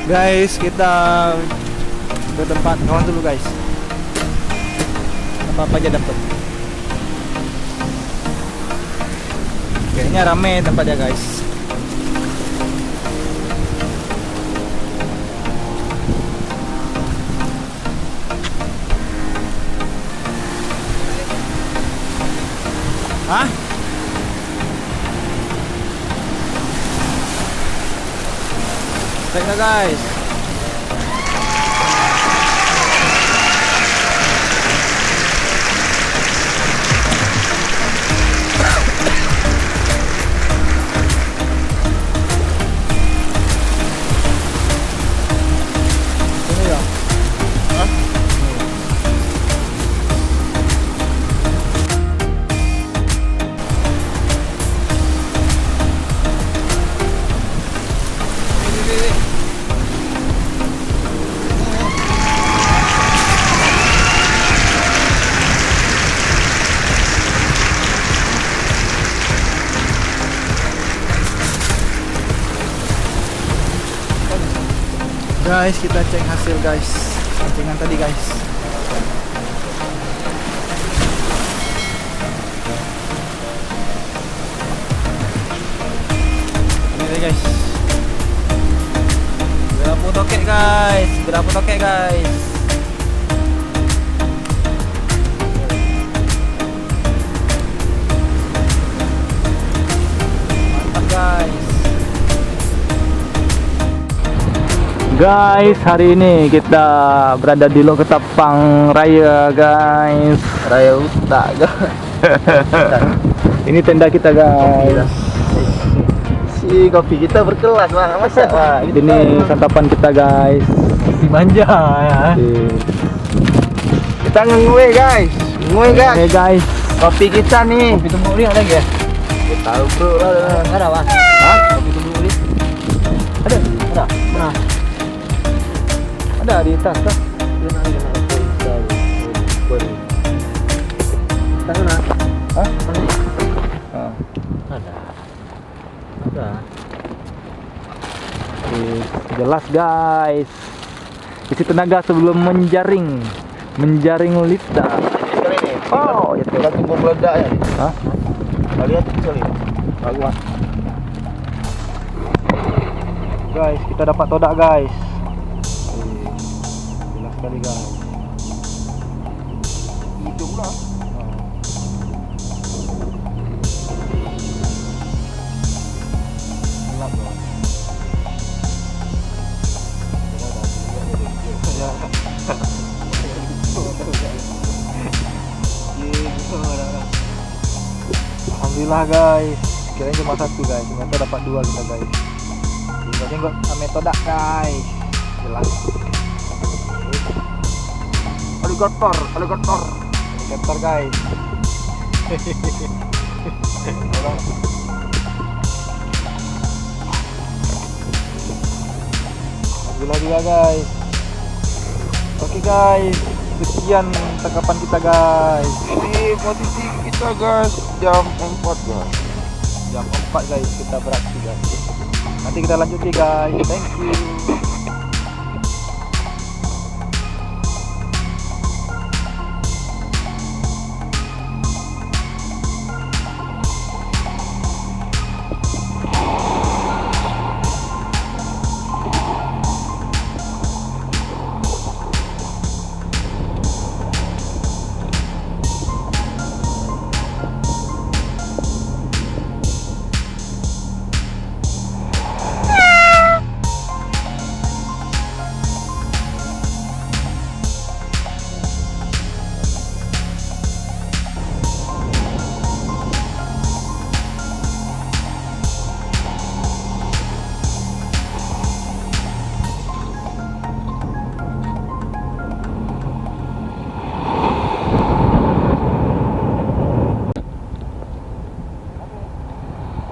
Guys, kita ke tempat kawan dulu guys. Apa aja dapat. Kayaknya rame tempatnya guys. Hah? Tengah guys. Ini ya. Hah? Guys, kita cek hasil guys. Pancingan tadi guys. Ini deh guys. Berapa tokek guys? Berapa tokek guys? Mantap guys. Guys, hari ini kita berada di Loketapang Raya guys. Raya Uta guys. Ini tenda kita guys. Si kopi kita berkelas bang, masa wah. Ini santapan kita guys. Si manja ya. Kita ngue guys, Oke guys. Kopi kita nih. Kopi tumbuk ini ada lagi ya? Kita tahu bro lah. Ada bang. Hah? Kopi tumbuk ini. Ada? Ada? Mana? Ada di tas kah? Tangan Hah? ada. Oke, jelas guys. Isi tenaga sebelum menjaring lidah. Kali ini. Oh, itu. Kita tumbuk meledak ya. Hah? Lihat kali. Bagus. Guys, kita dapat todak guys. Jelas sekali guys. Hidung lah. Gelap guys. Alhamdulillah guys. Kirain cuma satu guys, ternyata dapat dua kita guys. Jenggot metodak guys. Jelas. Alligator guys. Alhamdulillah juga guys. Oke guys, sekian tangkapan kita guys. Ini posisi kita guys jam 4 guys. Jam 4 guys kita beraksi guys. Nanti kita lanjut nih guys. Thank you.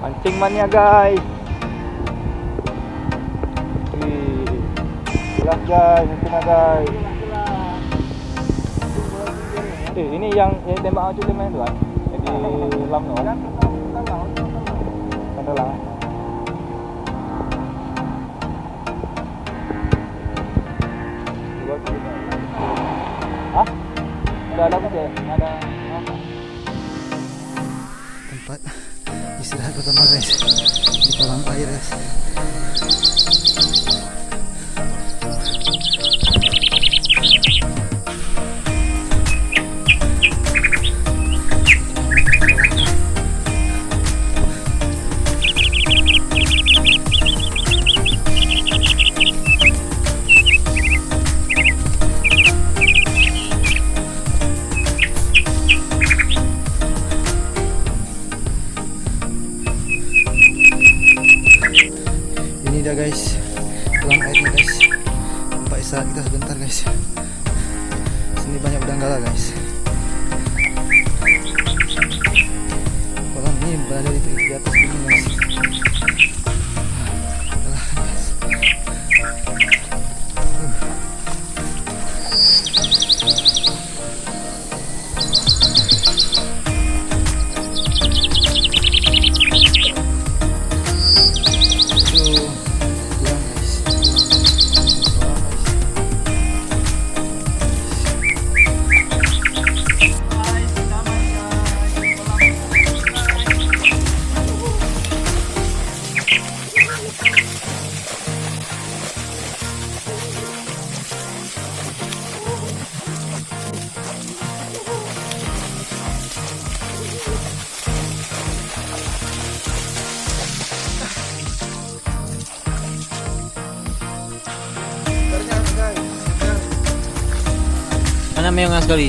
Pancing mania guys. Wih, jelas guys, pancingnya guys. Ini yang tembak acu main tuan. Di lam no. Kan dalang. aja, nggak ada apa. Tempat istirahat pertama guys di kolam air guys. Ini dia guys, kolam airnya guys. Tempat istirahat kita sebentar guys. Sini banyak udang-gala guys. Kolam ini berada di atas gunung guys. Alah, guys. Mana meong sekali?